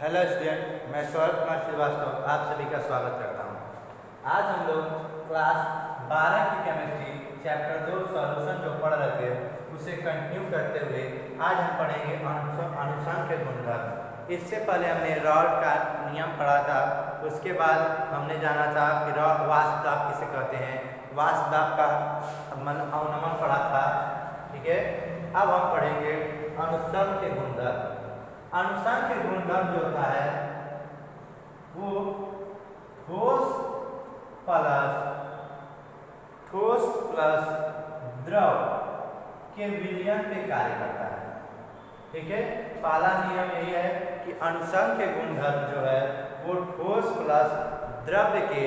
Hello student, मैं सौरभ कुमार श्रीवास्तव आप सभी का स्वागत करता हूँ। आज हम लोग क्लास 12 की केमिस्ट्री चैप्टर 2 सॉल्यूशन जो पढ़ रहे थे उसे कंटिन्यू करते हुए आज हम पढ़ेंगे अनुसंख्य गुणधर्म। इससे पहले हमने रॉड का नियम पढ़ा था, उसके बाद हमने जाना था कि वाष्प दाब किसे कहते हैं, वाष्प दाब का अवनमन पढ़ा था। ठीक है, अब हम पढ़ेंगे अनुसंख्य गुणधर्म। अनुसंख्य गुणधर्म जो होता है वो ठोस प्लस द्रव के विलयन पे कार्य करता है। ठीक है, पहला नियम यही है कि अनुसंख्य गुणधर्म जो है वो ठोस प्लस द्रव्य के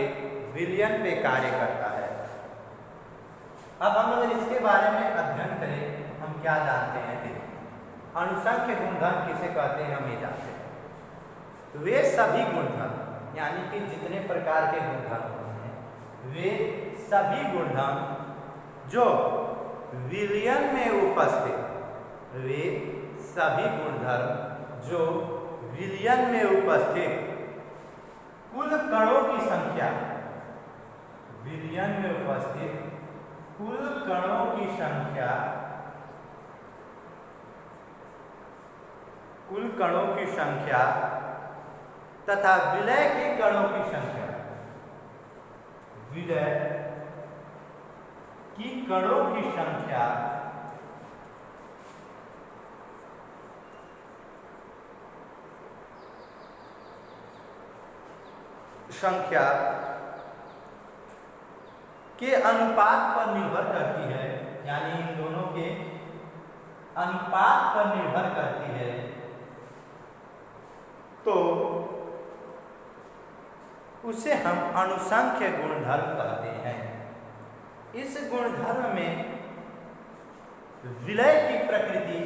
विलयन पे कार्य करता है। अब हम अगर इसके बारे में अध्ययन करें, हम क्या जानते हैं? अनुसंख्य गुणधर्म किसे कहते हैं हम ये जानते हैं। वे सभी गुणधर्म यानी कि जितने प्रकार के गुणधर्म होते हैं वे सभी गुणधर्म जो विलयन में उपस्थित वे सभी गुणधर्म जो विलयन में उपस्थित कुल कणों की संख्या विलयन में उपस्थित कुल कणों की संख्या कुल कणों की संख्या तथा विलय के कणों की संख्या विलय की कणों की संख्या के अनुपात पर निर्भर करती है, यानी इन दोनों के अनुपात पर निर्भर करती है, तो उसे हम अनुसंख्य गुणधर्म कहते हैं। इस गुणधर्म में विलय की प्रकृति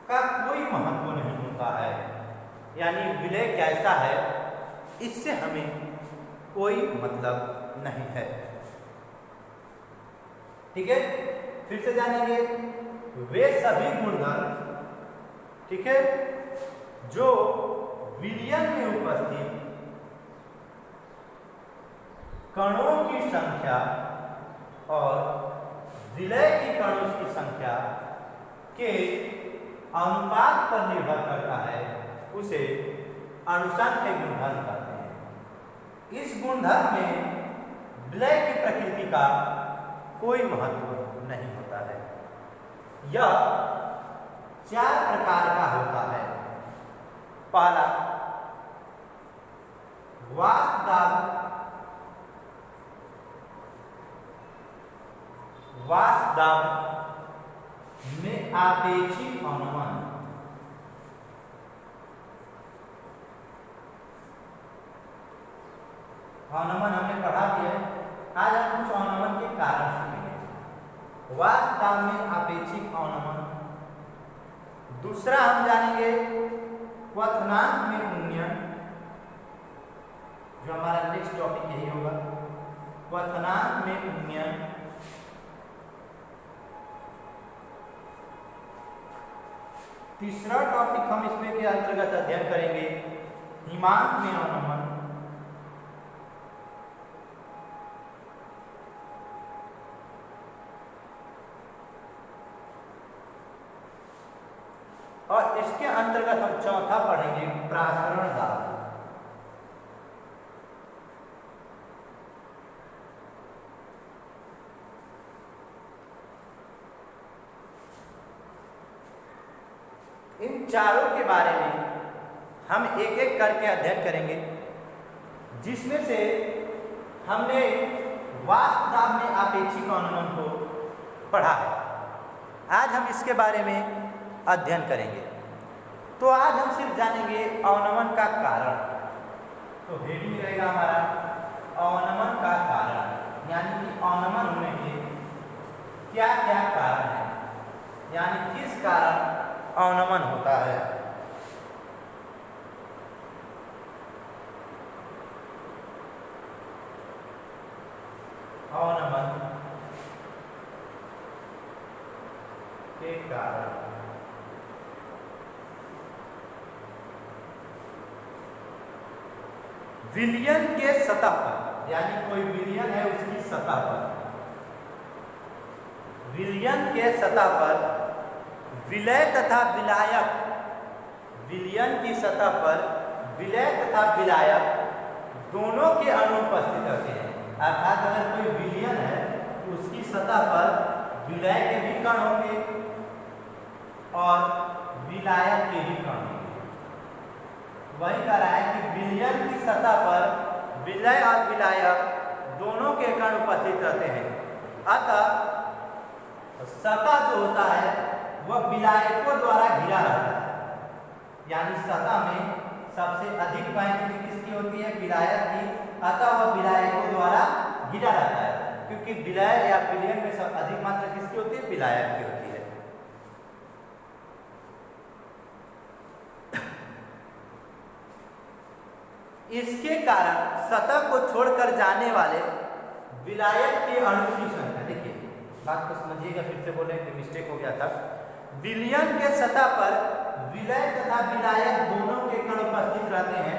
का कोई महत्व नहीं होता है, यानी विलय कैसा है इससे हमें कोई मतलब नहीं है। ठीक है, फिर से जानेंगे। वे सभी गुणधर्म, ठीक है, जो विलयन में उपस्थित कणों की संख्या और विलय की कणों की संख्या के अनुपात पर निर्भर करता है, उसे अनुसंख्य गुणधर्म कहते हैं। इस गुणधर्म में विलय की प्रकृति का कोई महत्व नहीं होता है। यह 4 प्रकार का होता है। पहला, वाष्प दाब में आपेक्षिक अवनमन। अवनमन हमने पढ़ा दिया है, आज हम कुछ अवनमन के कारण सीखेंगे। वाष्प दाब में आपेक्षिक अवनमन। दूसरा हम जानेंगे क्वथनांक में उन्नयन, जो हमारा नेक्स्ट टॉपिक यही होगा, क्वथनांक में उन्नयन। तीसरा टॉपिक हम इसमें के अंतर्गत अध्ययन करेंगे हिमांक में अवनमन। और इसके अंतर्गत हम चौथा पढ़ेंगे प्रासरण दाब। इन चारों के बारे में हम एक एक करके अध्ययन करेंगे, जिसमें से हमने वाष्प दाब में आपेक्षिक अवनमन को पढ़ा है। आज हम इसके बारे में अध्ययन करेंगे। तो आज हम सिर्फ जानेंगे अवनमन का कारण। तो हेडिंग रहेगा हमारा अवनमन का कारण, यानी कि अवनमन होने के क्या क्या कारण है, यानी किस कारण अवनमन होता है। अवनमन के कारण विलयन के सतह पर, यानी कोई विलयन है उसकी सतह पर, विलयन के सतह पर विलय तथा विलायक, विलयन की सतह पर विलय तथा विलायक दोनों के अणु उपस्थित रहते हैं। अर्थात अगर कोई विलयन है तो उसकी सतह पर विलय के भी कण होंगे और विलायक के भी कण होंगे। वही कह रहा है कि विलयन की सतह पर विलय और विलायक दोनों के कण उपस्थित रहते हैं। अतः सतह जो होता है वह विलायकों द्वारा घिरा रहता है, यानी सतह में सबसे अधिक क्वांटिटी किसकी होती है? विलायक की। अतः वह विलायकों द्वारा घिरा रहता है, क्योंकि विलय या विलयन में सब अधिक मात्रा किसकी होती है? विलायक की होती है। इसके कारण सतह को छोड़कर जाने वाले विलायक के अणु की संख्या, देखिए बात को समझिएगा, फिर से बोले कि मिस्टेक हो गया था। विलयन के सतह पर विलय तथा विलायक दोनों के कण उपस्थित रहते हैं।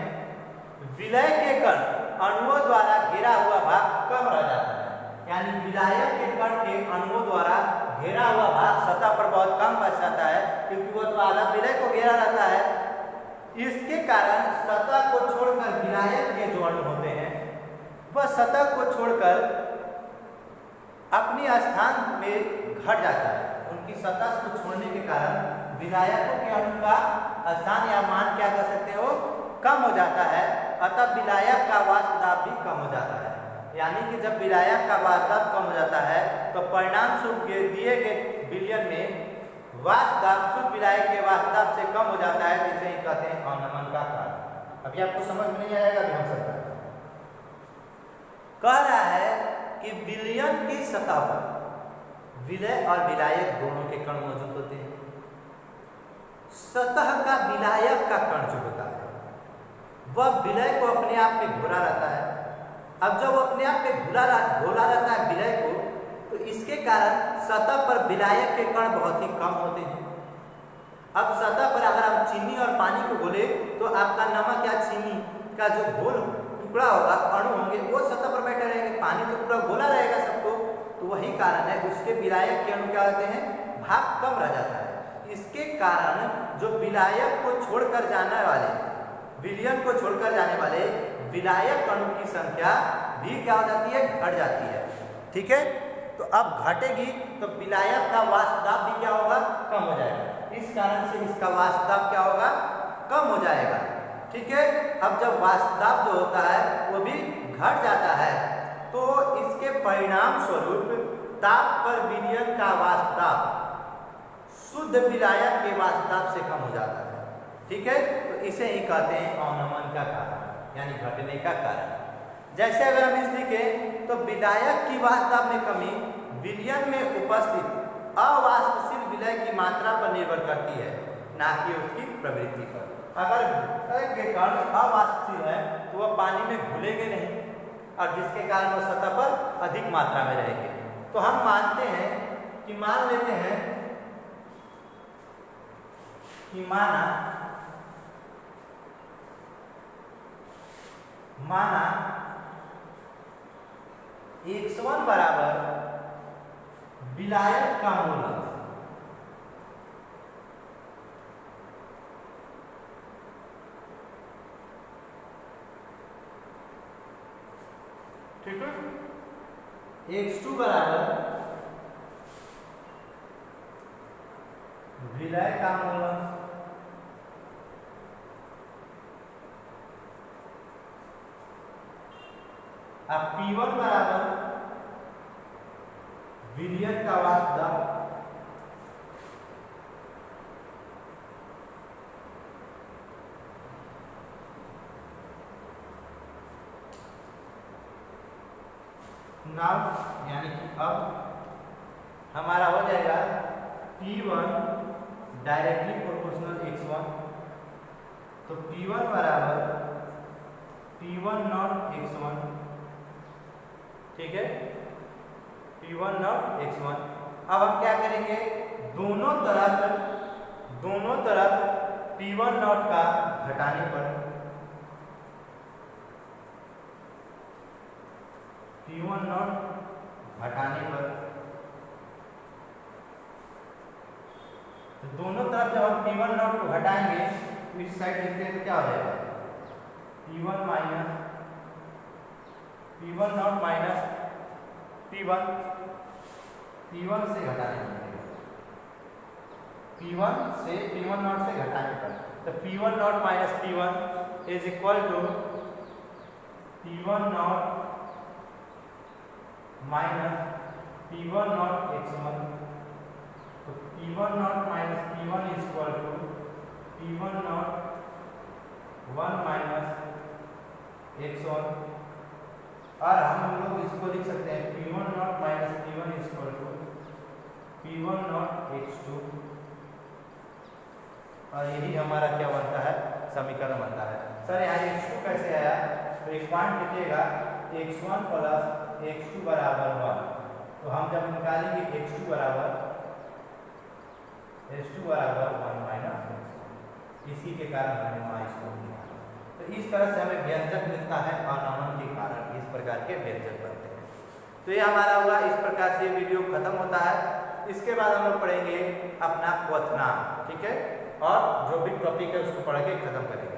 विलय के कण अणुओं द्वारा घिरा हुआ भाग कम रह जाता है, यानी विलायक के कण के अणुओं द्वारा घेरा हुआ भाग सतह पर बहुत कम बच जाता है, क्योंकि वह तो आधा विलय को घेरा रहता है। इसके कारण सतह को छोड़कर विलायक के जो अणु होते हैं वह सतह को छोड़कर अपनी स्थान में घट जाता है। उनकी सतह को छोड़ने के कारण विलायकों के अणु का स्थान या मान क्या कर सकते हो? कम हो जाता है। अतः विलायक का वाष्प दाब भी कम हो जाता है। यानी कि जब विलायक का वाष्प दाब कम हो जाता है तो परिणाम स्वरूप दिए गए विलयन में वाष्प दाब शुद्ध विलायक के वाष्प दाब से कम हो जाता है, जिसे ही कहते हैं अवनमन का कारण। अभी आपको समझ में नहीं आएगा, अभी हम समझ कह रहा है कि विलयन की सतह पर विलय और विलायक दोनों के कण मौजूद होते हैं। सतह का विलायक का कण जो होता है वह विलय को अपने आप में घोरा रहता है। अब जब वो अपने आप में घोला रहता है विलय को, तो इसके कारण सतह पर विलायक के कण बहुत ही कम होते हैं। अब सतह पर अगर हम चीनी और पानी को घोले तो आपका नमक या चीनी का जो घोल टुकड़ा होगा, अणु होंगे, वो सतह पर बैठे रहेंगे। पानी तो पूरा घोला रहेगा सबको, तो वही कारण है उसके विलायक के अणु क्या होते हैं? भाग कम रह जाता है। इसके कारण जो विलायक को छोड़कर जाने वाले, विलयन को छोड़कर जाने वाले विलायक अणु की संख्या भी क्या हो जाती है? घट जाती है। ठीक है, तो अब घटेगी तो विलायक का वाष्प दाब भी क्या होगा? कम हो जाएगा। इस कारण से इसका वाष्प दाब क्या होगा? कम हो जाएगा। ठीक है, अब जब वाष्प दाब जो होता है वो भी घट जाता है, तो इसके परिणाम स्वरूप ताप पर विलयन का वाष्प दाब शुद्ध विलायक के वाष्प दाब से कम हो जाता है। ठीक है, तो इसे ही कहते हैं अवनमन का कारण, यानी घटने का कारण। जैसे अगर हम इस लिखें तो विलायक की वाष्प दाब में कमी विलयन में उपस्थित अवाष्पशील विलय की मात्रा पर निर्भर करती है, ना कि उसकी प्रवृत्ति पर। अगर विलय के कण अवाष्पशील है तो वह पानी में घुलेंगे नहीं, और जिसके कारण वो सतह पर अधिक मात्रा में रहेंगे। तो हम मानते हैं कि मान लेते हैं कि माना x1 बराबर विलायक का मूलक, ठीक है, x2 बराबर विलय का मूलक, अब P1 बराबर विलयन का वाष्प दाब, नाउ यानी कि अब हमारा हो जाएगा P1 डायरेक्टली प्रोपोर्शनल x1, तो P1 बराबर P1 नॉट x1, ठीक है, P1 नॉट x1। अब हम क्या करेंगे? दोनों तरफ P1 नॉट का घटाने पर P1 नॉट घटाने पर, तो दोनों तरफ जब हम P1 नॉट को घटाएंगे तो इस साइड लिखते हैं तो क्या हो जाएगा, P1 minus P1 naught minus P1, P1 से घटाने पर, P1 से P1 नॉट से घटाने पर, तो P1 naught minus P1 is equal to P1 naught minus P1 naught x1, तो P1 naught minus P1 is equal to P1 naught 1 minus x1, और हम लोग इसको लिख सकते हैं P1 naught minus P1 is equal to P1 naught x2, और यही हमारा क्या बनता है, समीकरण बनता है। सर यहाँ x2 कैसे आया, तो एक पॉइंट लिखिएगा x1 प्लस x2 बराबर 1, तो हम जब निकालेंगे x2 बराबर 1 माइनस x1, इसी के कारण हमने वहाँ इसको निकाला। तो इस तरह से हमें व्यंजक मिलता है अवनमन के कारण, इस प्रकार के व्यंजक बनते हैं। तो ये हमारा हुआ, इस प्रकार से वीडियो खत्म होता है। इसके बाद हम लोग पढ़ेंगे अपना क्वथनांक, ठीक है, और जो भी टॉपिक है उसको पढ़ के खत्म करेंगे।